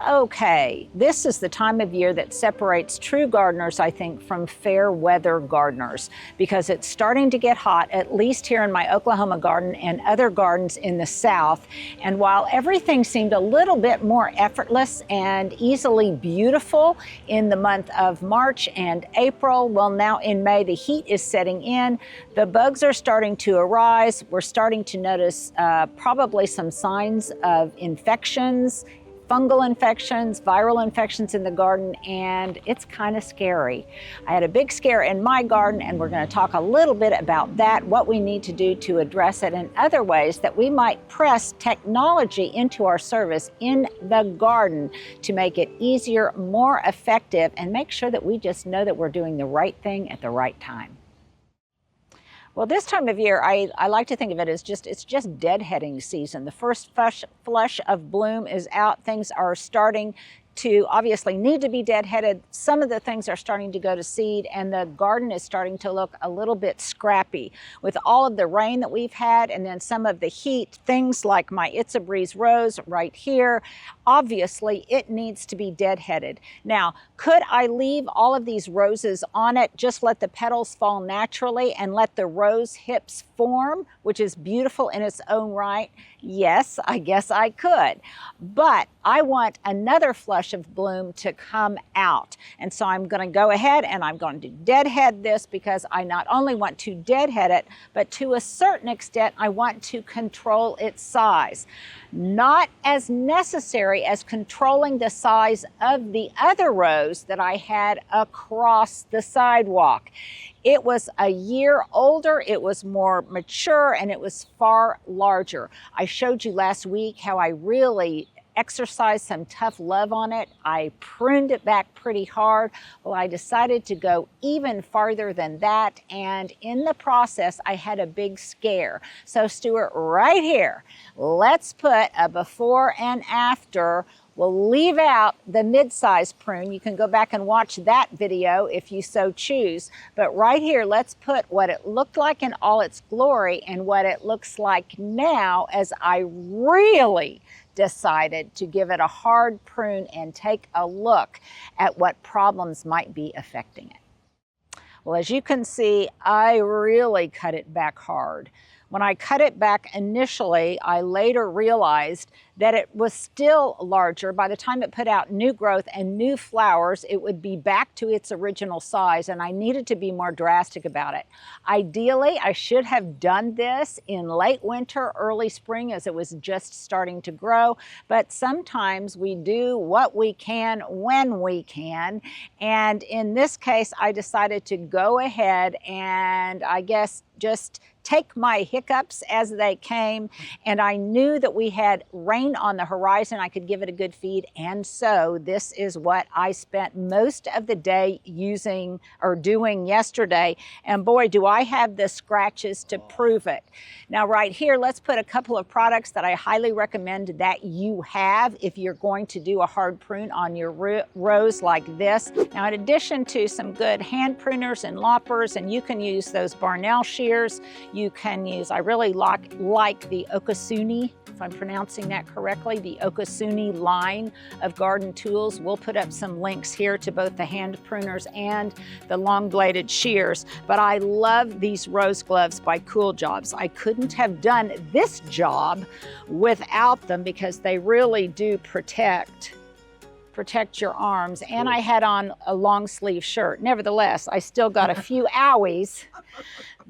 Okay, this is the time of year that separates true gardeners, I think, from fair weather gardeners, because it's starting to get hot, at least here in my Oklahoma garden and other gardens in the South. And while everything seemed a little bit more effortless and easily beautiful in the month of March and April, well, now in May, the heat is setting in. The bugs are starting to arise. We're starting to notice probably some signs of infections, fungal infections, viral infections in the garden, and it's kind of scary. I had a big scare in my garden, and we're going to talk a little bit about that, what we need to do to address it, and other ways that we might press technology into our service in the garden to make it easier, more effective, and make sure that we just know that we're doing the right thing at the right time. Well, this time of year, I like to think of it as it's just deadheading season. The first flush of bloom is out. Things are starting to obviously need to be deadheaded. Some of the things are starting to go to seed, and the garden is starting to look a little bit scrappy. With all of the rain that we've had and then some of the heat, things like my It's a Breeze rose right here, obviously it needs to be deadheaded. Now, could I leave all of these roses on it, just let the petals fall naturally and let the rose hips form, which is beautiful in its own right? Yes, I guess I could. But I want another flush of bloom to come out. And so I'm going to go ahead and I'm going to deadhead this, because I not only want to deadhead it, but to a certain extent, I want to control its size. Not as necessary as controlling the size of the other rows that I had across the sidewalk. It was a year older, it was more mature, and it was far larger. I showed you last week how I really exercised some tough love on it. I pruned it back pretty hard. Well, I decided to go even farther than that, and in the process, I had a big scare. So Stuart, right here, let's put a before and after. We'll leave out the mid-size prune. You can go back and watch that video if you so choose. But right here, let's put what it looked like in all its glory and what it looks like now, as I really decided to give it a hard prune and take a look at what problems might be affecting it. Well, as you can see, I really cut it back hard. When I cut it back initially, I later realized that it was still larger. By the time it put out new growth and new flowers, it would be back to its original size, and I needed to be more drastic about it. Ideally, I should have done this in late winter, early spring, as it was just starting to grow, but sometimes we do what we can when we can, and in this case, I decided to go ahead and I guess just take my hiccups as they came, and I knew that we had rain on the horizon. I could give it a good feed, and so this is what I spent most of the day using or doing yesterday, and boy, do I have the scratches to prove it. Now right here, let's put a couple of products that I highly recommend that you have if you're going to do a hard prune on your rows like this. Now, in addition to some good hand pruners and loppers, and you can use those Barnell shears, you can use, I really like the Okasuni, if I'm pronouncing that correctly, the Okasuni line of garden tools. We'll put up some links here to both the hand pruners and the long bladed shears. But I love these rose gloves by Cool Jobs. I couldn't have done this job without them, because they really do protect your arms, and I had on a long sleeve shirt. Nevertheless, I still got a few owies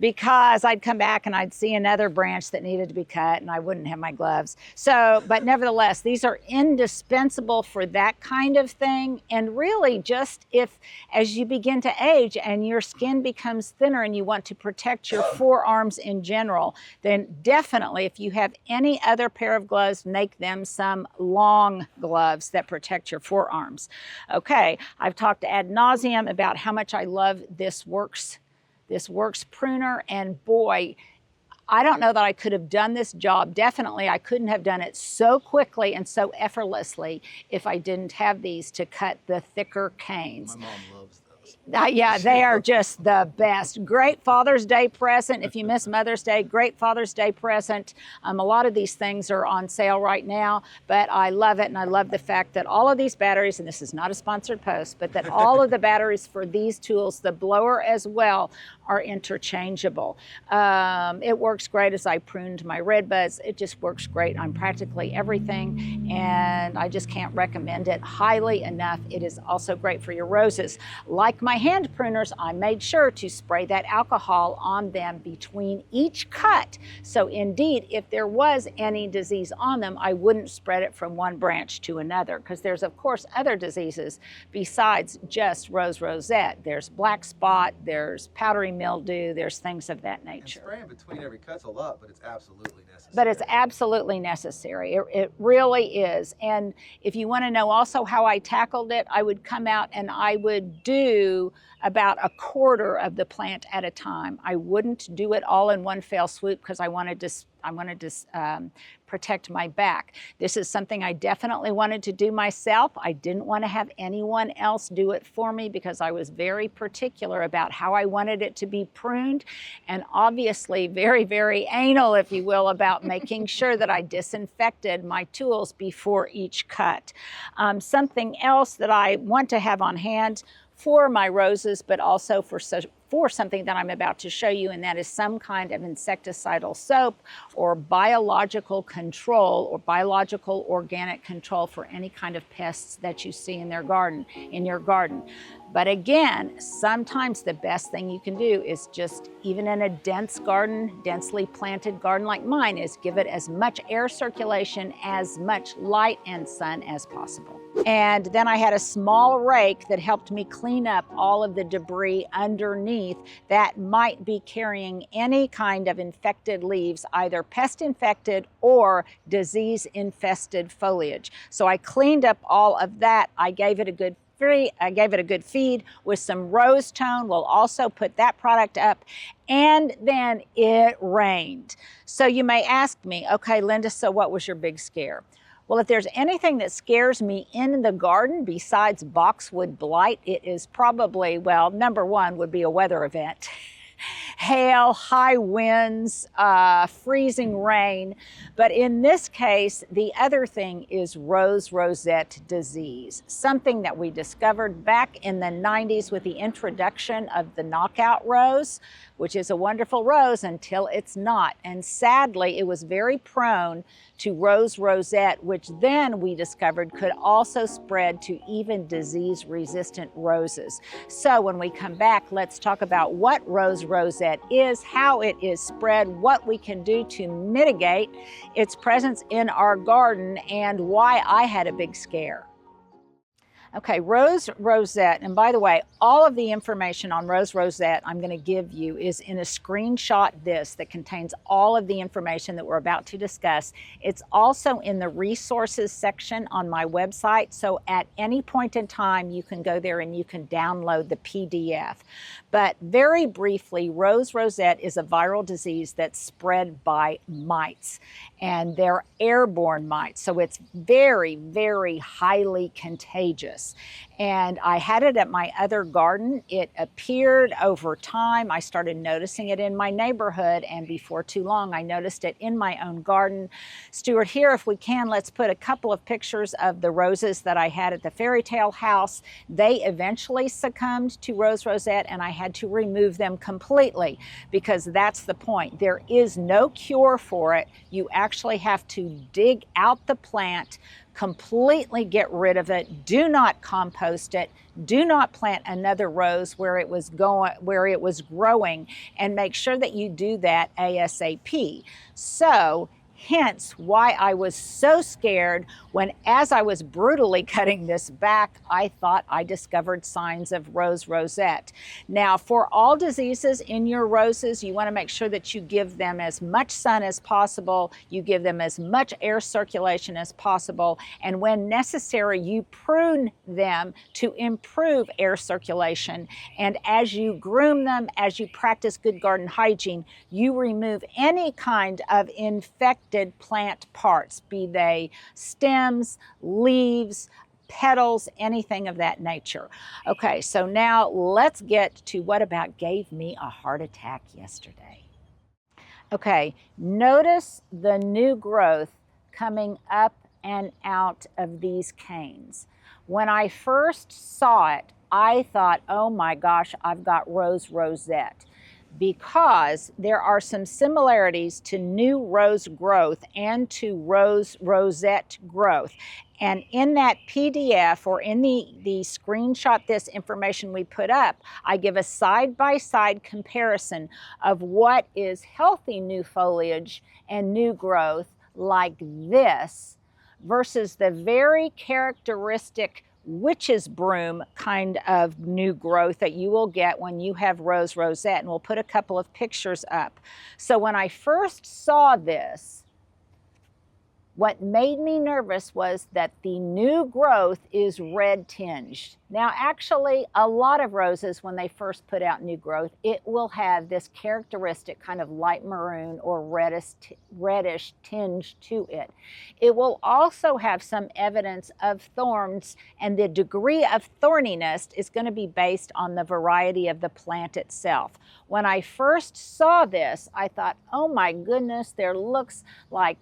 because I'd come back and I'd see another branch that needed to be cut and I wouldn't have my gloves. So, but nevertheless, these are indispensable for that kind of thing. And really just if, as you begin to age and your skin becomes thinner and you want to protect your forearms in general, then definitely if you have any other pair of gloves, make them some long gloves that protect your forearms. Okay, I've talked ad nauseum about how much I love this Works pruner, and boy, I don't know that I could have done this job. Definitely, I couldn't have done it so quickly and so effortlessly if I didn't have these to cut the thicker canes. My mom loves those. Yeah, they are just the best. Great Father's Day present. If you miss Mother's Day, great Father's Day present. A lot of these things are on sale right now, but I love it. And I love the fact that all of these batteries, and this is not a sponsored post, but that all of the batteries for these tools, the blower as well, are interchangeable. It works great as I pruned my red buds. It just works great on practically everything, and I just can't recommend it highly enough. It is also great for your roses. Like my hand pruners, I made sure to spray that alcohol on them between each cut. So indeed, if there was any disease on them, I wouldn't spread it from one branch to another, because there's of course other diseases besides just rose rosette. There's black spot, there's powdery mildew, there's things of that nature. And spraying between every cut's a lot, but it's absolutely necessary. But it's absolutely necessary. It really is. And if you want to know also how I tackled it, I would come out and I would do about a quarter of the plant at a time. I wouldn't do it all in one fell swoop because I wanted to protect my back. This is something I definitely wanted to do myself. I didn't want to have anyone else do it for me because I was very particular about how I wanted it to be pruned, and obviously very, very anal, if you will, about making sure that I disinfected my tools before each cut. Something else that I want to have on hand for my roses, but also for something that I'm about to show you, and that is some kind of insecticidal soap or biological control or biological organic control for any kind of pests that you see in your garden. But again, sometimes the best thing you can do is just, even in a dense garden, densely planted garden like mine, is give it as much air circulation, as much light and sun as possible. And then I had a small rake that helped me clean up all of the debris underneath that might be carrying any kind of infected leaves, either pest infected or disease infested foliage. So I cleaned up all of that. I gave it a good feed with some rose tone. We'll also put that product up. And then it rained. So you may ask me, okay, Linda, so what was your big scare? Well, if there's anything that scares me in the garden besides boxwood blight, it is probably, well, number one would be a weather event. Hail, high winds, freezing rain. But in this case, the other thing is rose rosette disease, something that we discovered back in the 90s with the introduction of the knockout rose, which is a wonderful rose until it's not. And sadly, it was very prone to rose rosette, which then we discovered could also spread to even disease-resistant roses. So when we come back, let's talk about what rose rosette is, how it is spread, what we can do to mitigate its presence in our garden, and why I had a big scare. Okay, rose rosette, and by the way, all of the information on rose rosette I'm going to give you is in a screenshot that contains all of the information that we're about to discuss. It's also in the resources section on my website, so at any point in time you can go there and you can download the PDF. But very briefly, rose rosette is a viral disease that's spread by mites, and they're airborne mites, so it's very, very highly contagious. And I had it at my other garden. It appeared over time. I started noticing it in my neighborhood, and before too long, I noticed it in my own garden. Stuart, here, if we can, let's put a couple of pictures of the roses that I had at the fairy tale house. They eventually succumbed to rose rosette, and I had to remove them completely, because that's the point. There is no cure for it. You actually have to dig out the plant, completely get rid of it. Do not compost it. Do not plant another rose where it was growing, and make sure that you do that ASAP. So hence why I was so scared when, as I was brutally cutting this back, I thought I discovered signs of rose rosette. Now, for all diseases in your roses, you want to make sure that you give them as much sun as possible, you give them as much air circulation as possible, and when necessary, you prune them to improve air circulation. And as you groom them, as you practice good garden hygiene, you remove any kind of infected plant parts, be they stems, leaves, petals, anything of that nature. Okay, so now let's get to what about gave me a heart attack yesterday. Okay, notice the new growth coming up and out of these canes. When I first saw it, I thought, oh my gosh, I've got rose rosette, because there are some similarities to new rose growth and to rose rosette growth. And in that PDF, or in the screenshot this information we put up, I give a side-by-side comparison of what is healthy new foliage and new growth like this versus the very characteristic witch's broom kind of new growth that you will get when you have rose rosette. And we'll put a couple of pictures up. So when I first saw this, what made me nervous was that the new growth is red tinged. Now, actually, a lot of roses, when they first put out new growth, it will have this characteristic kind of light maroon or reddish tinge to it. It will also have some evidence of thorns, and the degree of thorniness is going to be based on the variety of the plant itself. When I first saw this, I thought, oh my goodness, there looks like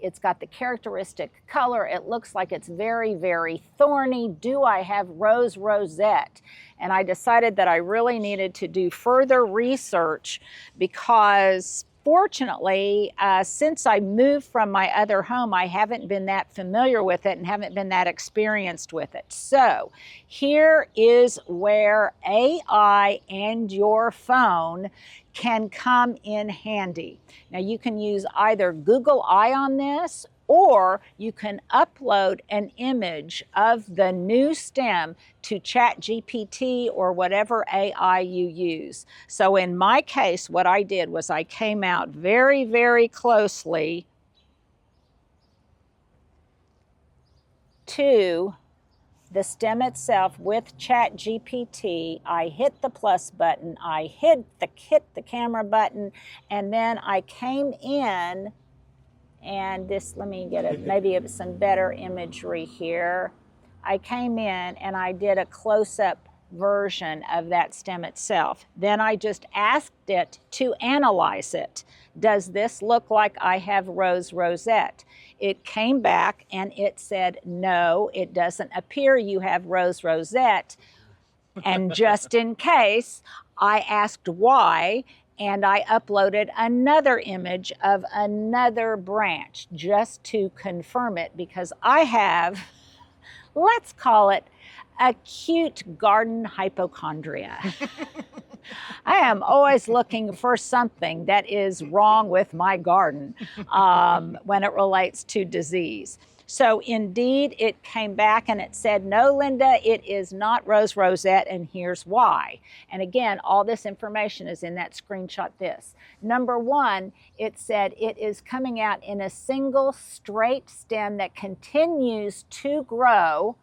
it's got the characteristic color. It looks like it's very, very thorny. Do I have rose rosette? And I decided that I really needed to do further research, because fortunately, since I moved from my other home, I haven't been that familiar with it and haven't been that experienced with it. So here is where AI and your phone can come in handy. Now you can use either Google Eye on this, or you can upload an image of the new stem to ChatGPT or whatever AI you use. So in my case, what I did was I came out very, very closely to the stem itself with ChatGPT. I hit the plus button, I hit the camera button, and then I came in, and this, let me get maybe some better imagery here. I came in and I did a close-up version of that stem itself. Then I just asked it to analyze it. Does this look like I have rose rosette? It came back and it said, no, it doesn't appear you have rose rosette. And just in case, I asked why, and I uploaded another image of another branch just to confirm it, because I have, let's call it, acute garden hypochondria. I am always looking for something that is wrong with my garden when it relates to disease. So indeed, it came back and it said, no, Linda, it is not rose rosette, and here's why. And again, all this information is in that screenshot this. Number one, it said it is coming out in a single straight stem that continues to grow,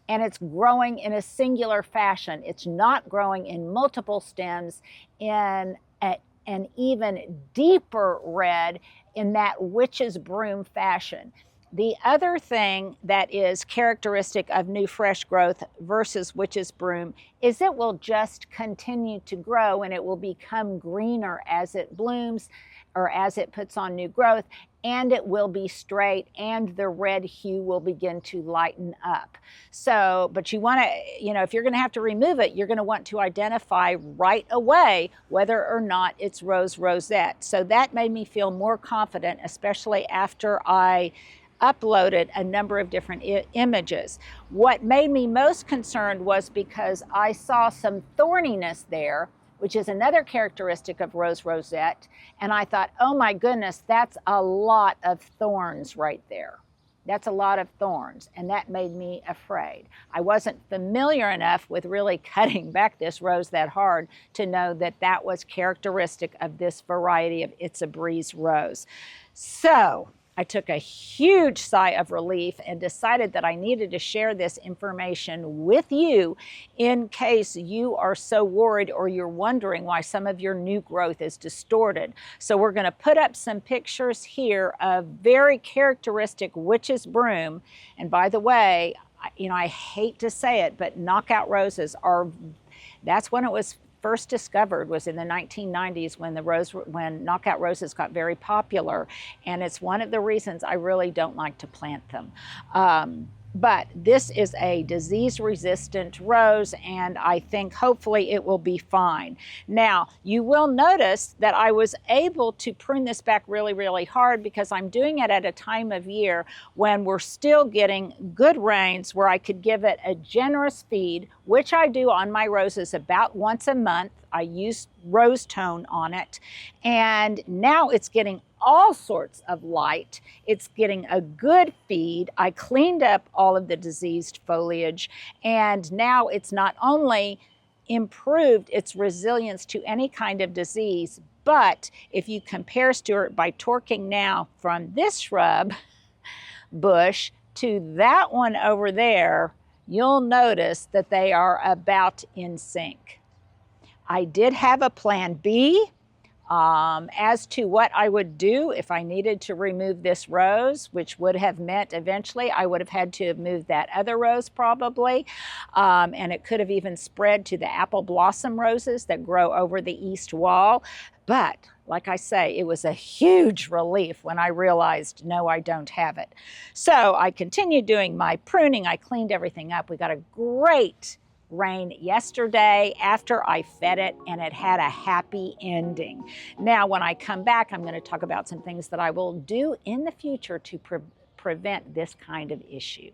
and it's growing in a singular fashion. It's not growing in multiple stems in an even deeper red in that witch's broom fashion. The other thing that is characteristic of new fresh growth versus witch's broom is it will just continue to grow, and it will become greener as it blooms or as it puts on new growth, and it will be straight, and the red hue will begin to lighten up. So, but you want to, if you're going to have to remove it, you're going to want to identify right away whether or not it's rose rosette. So that made me feel more confident, especially after I uploaded a number of different images. What made me most concerned was because I saw some thorniness there, which is another characteristic of rose rosette, and I thought, oh my goodness, that's a lot of thorns right there. That's a lot of thorns, and that made me afraid. I wasn't familiar enough with really cutting back this rose that hard to know that that was characteristic of this variety of It's a Breeze rose. So I took a huge sigh of relief and decided that I needed to share this information with you in case you are so worried or you're wondering why some of your new growth is distorted. So we're going to put up some pictures here of very characteristic witch's broom. And by the way, you know, I hate to say it, but knockout roses are, that's when it was first discovered, was in the 1990s when knockout roses got very popular, and it's one of the reasons I really don't like to plant them. But this is a disease-resistant rose, and I think hopefully it will be fine. Now, you will notice that I was able to prune this back really, really hard because I'm doing it at a time of year when we're still getting good rains where I could give it a generous feed, which I do on my roses about once a month. I use rose tone on it, and now it's getting all sorts of light. It's getting a good feed. I cleaned up all of the diseased foliage, and now it's not only improved its resilience to any kind of disease, but if you compare, Stuart, by torquing now from this shrub bush to that one over there, you'll notice that they are about in sync. I did have a plan B as to what I would do if I needed to remove this rose, which would have meant eventually I would have had to have moved that other rose probably, and it could have even spread to the apple blossom roses that grow over the east wall. But like I say, it was a huge relief when I realized, no, I don't have it. So I continued doing my pruning. I cleaned everything up. We got a great rain yesterday after I fed it, and it had a happy ending. Now, when I come back, I'm going to talk about some things that I will do in the future to prevent this kind of issue.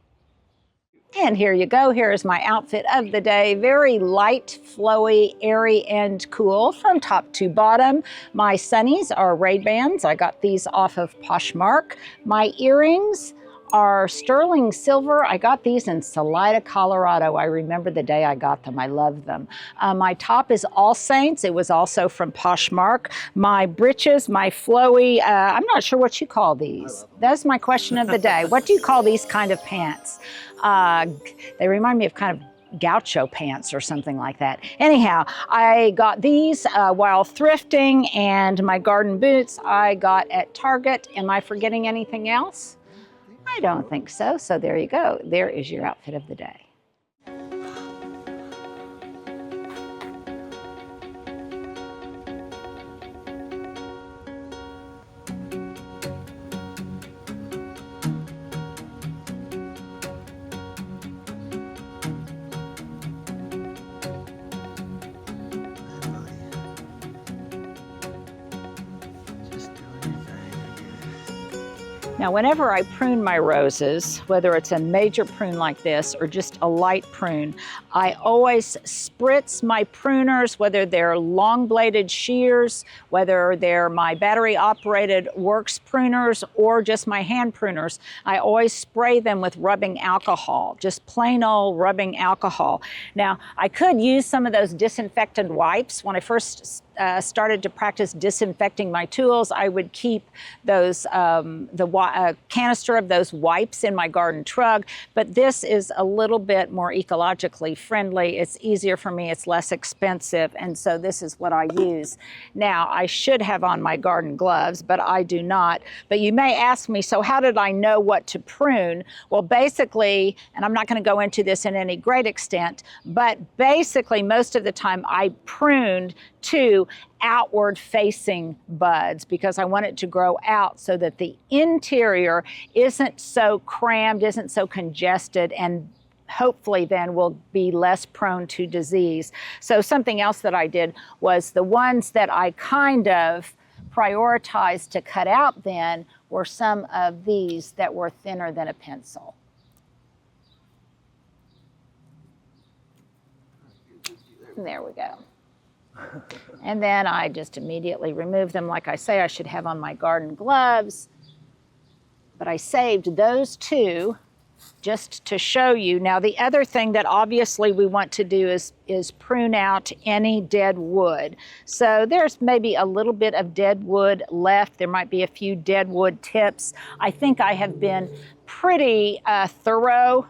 And here you go. Here is my outfit of the day. Very light, flowy, airy, and cool from top to bottom. My sunnies are Ray-Bans. I got these off of Poshmark. My earrings are sterling silver. I got these in Salida, Colorado. I remember the day I got them. I love them. My top is All Saints. It was also from Poshmark. My breeches, my flowy, I'm not sure what you call these. That's my question of the day. What do you call these kind of pants? They remind me of kind of gaucho pants or something like that. Anyhow, I got these while thrifting, and my garden boots I got at Target. Am I forgetting anything else? I don't think so. So there you go. There is your outfit of the day. Now, whenever I prune my roses, whether it's a major prune like this or just a light prune, I always spritz my pruners, whether they're long-bladed shears, whether they're my battery-operated works pruners or just my hand pruners. I always spray them with rubbing alcohol, just plain old rubbing alcohol. Now, I could use some of those disinfectant wipes. When I first started to practice disinfecting my tools, I would keep those canister of those wipes in my garden truck, but this is a little bit more ecologically friendly. It's easier for me, it's less expensive, and so this is what I use. Now, I should have on my garden gloves, but I do not. But you may ask me, so how did I know what to prune? Well, basically, and I'm not going to go into this in any great extent, but basically most of the time I pruned to outward facing buds because I want it to grow out so that the interior isn't so crammed, isn't so congested, and hopefully then will be less prone to disease. So something else that I did was the ones that I kind of prioritized to cut out then were some of these that were thinner than a pencil. And there we go. And then I just immediately remove them. Like I say, I should have on my garden gloves, but I saved those two just to show you. Now, the other thing that obviously we want to do is prune out any dead wood. So there's maybe a little bit of dead wood left. There might be a few dead wood tips. I think I have been pretty thorough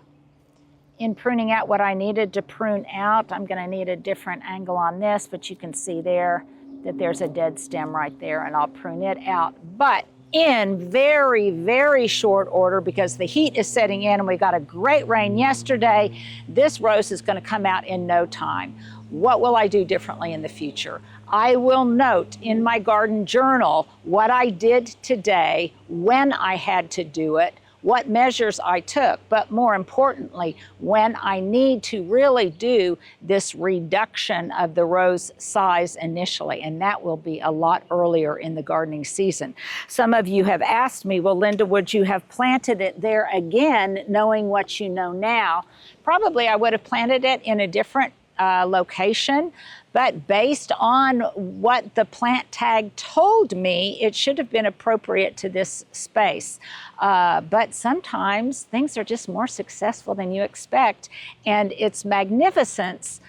in pruning out what I needed to prune out. I'm going to need a different angle on this, but you can see there that there's a dead stem right there, and I'll prune it out. But in very, very short order because the heat is setting in and we got a great rain yesterday. This rose is going to come out in no time. What will I do differently in the future? I will note in my garden journal what I did today, when I had to do it, what measures I took, but more importantly, when I need to really do this reduction of the rose size initially, and that will be a lot earlier in the gardening season. Some of you have asked me, well, Linda, would you have planted it there again, knowing what you know now? Probably I would have planted it in a different location, but based on what the plant tag told me, it should have been appropriate to this space. But sometimes things are just more successful than you expect, and its magnificence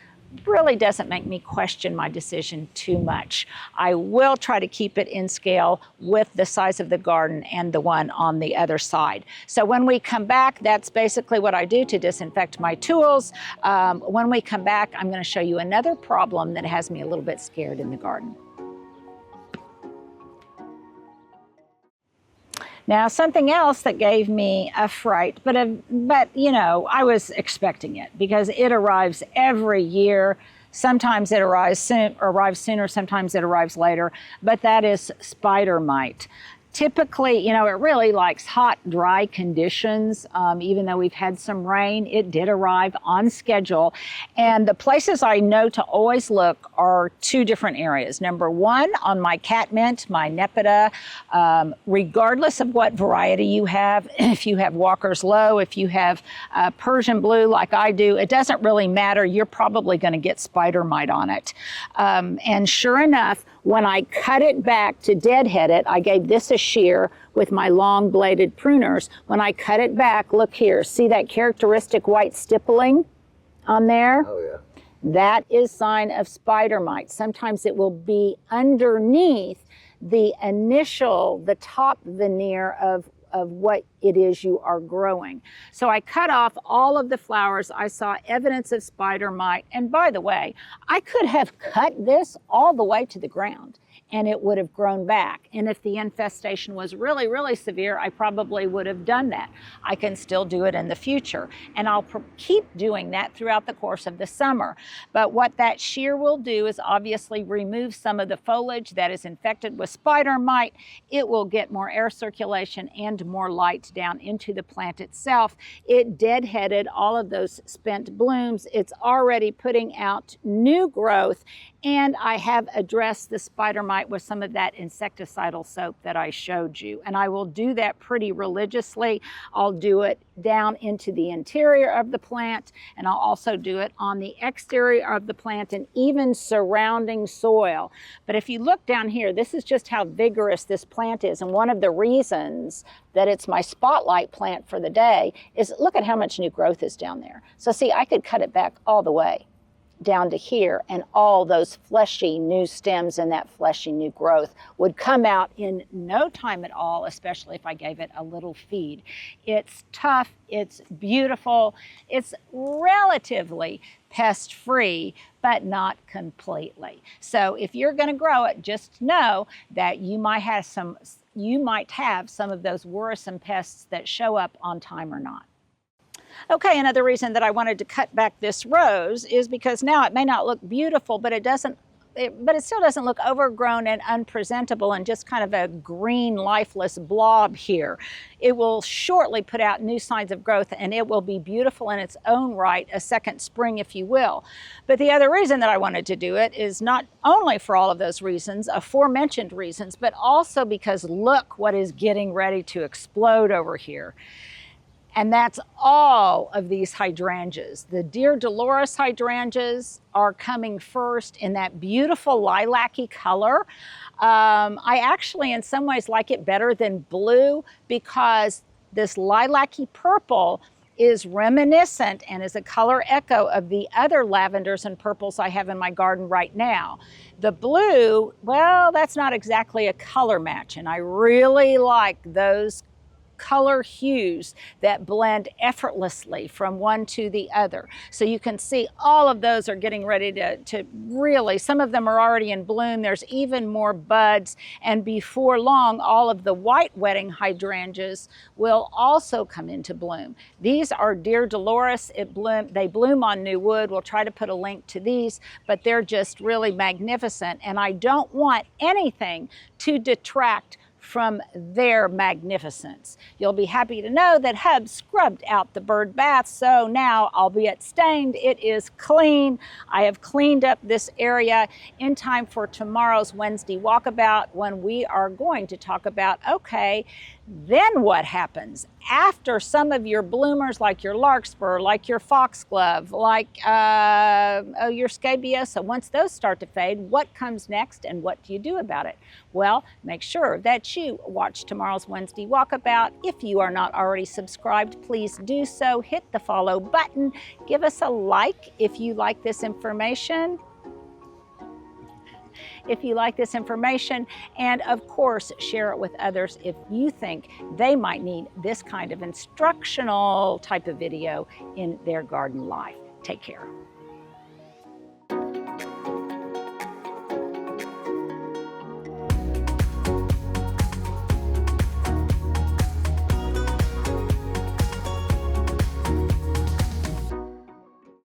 really doesn't make me question my decision too much. I will try to keep it in scale with the size of the garden and the one on the other side. So when we come back, that's basically what I do to disinfect my tools. When we come back, I'm going to show you another problem that has me a little bit scared in the garden. Now, something else that gave me a fright, but you know, I was expecting it because it arrives every year. Sometimes it arrives sooner, sometimes it arrives later, but that is spider mite. Typically, you know, it really likes hot, dry conditions. Even though we've had some rain, it did arrive on schedule. And the places I know to always look are two different areas. Number one, on my catmint, my nepeta, regardless of what variety you have, if you have Walker's Low, if you have Persian blue like I do, it doesn't really matter. You're probably going to get spider mite on it. And sure enough, when I cut it back to deadhead it, I gave this a shear with my long bladed pruners. When I cut it back, look here, see that characteristic white stippling on there? Oh yeah. That is sign of spider mite. Sometimes it will be underneath the top veneer of what it is you are growing. So I cut off all of the flowers. I saw evidence of spider mite. And by the way, I could have cut this all the way to the ground and it would have grown back. And if the infestation was really, really severe, I probably would have done that. I can still do it in the future. And I'll keep doing that throughout the course of the summer. But what that shear will do is obviously remove some of the foliage that is infected with spider mite. It will get more air circulation and more light down into the plant itself. It deadheaded all of those spent blooms. It's already putting out new growth. And I have addressed the spider mite with some of that insecticidal soap that I showed you. And I will do that pretty religiously. I'll do it down into the interior of the plant, and I'll also do it on the exterior of the plant and even surrounding soil. But if you look down here, this is just how vigorous this plant is. And one of the reasons that it's my spotlight plant for the day is look at how much new growth is down there. So see, I could cut it back all the way down to here, and all those fleshy new stems and that fleshy new growth would come out in no time at all, especially if I gave it a little feed. It's tough, it's beautiful, it's relatively pest-free, but not completely. So if you're going to grow it, just know that you might have some of those worrisome pests that show up on time or not. Okay, another reason that I wanted to cut back this rose is because now it may not look beautiful, but it still doesn't look overgrown and unpresentable and just kind of a green, lifeless blob here. It will shortly put out new signs of growth, and it will be beautiful in its own right, a second spring, if you will. But the other reason that I wanted to do it is not only for all of those reasons, aforementioned reasons, but also because look what is getting ready to explode over here. And that's all of these hydrangeas. The Dear Dolores hydrangeas are coming first in that beautiful lilac-y color. I actually, in some ways, like it better than blue because this lilac-y purple is reminiscent and is a color echo of the other lavenders and purples I have in my garden right now. The blue, well, that's not exactly a color match, and I really like those color hues that blend effortlessly from one to the other. So you can see all of those are getting ready to really, some of them are already in bloom. There's even more buds, and before long, all of the white wedding hydrangeas will also come into bloom. These are Dear Dolores. They bloom on new wood. We'll try to put a link to these, but they're just really magnificent, and I don't want anything to detract from their magnificence. You'll be happy to know that Hub scrubbed out the bird bath, so now, albeit stained, it is clean. I have cleaned up this area in time for tomorrow's Wednesday walkabout, when we are going to talk about, okay, then what happens after some of your bloomers, like your larkspur, like your foxglove, like your scabiosa, once those start to fade, what comes next and what do you do about it? Well, make sure that you watch tomorrow's Wednesday walkabout. If you are not already subscribed, please do so. Hit the follow button. Give us a like if you like this information. And of course, share it with others if you think they might need this kind of instructional type of video in their garden life. Take care.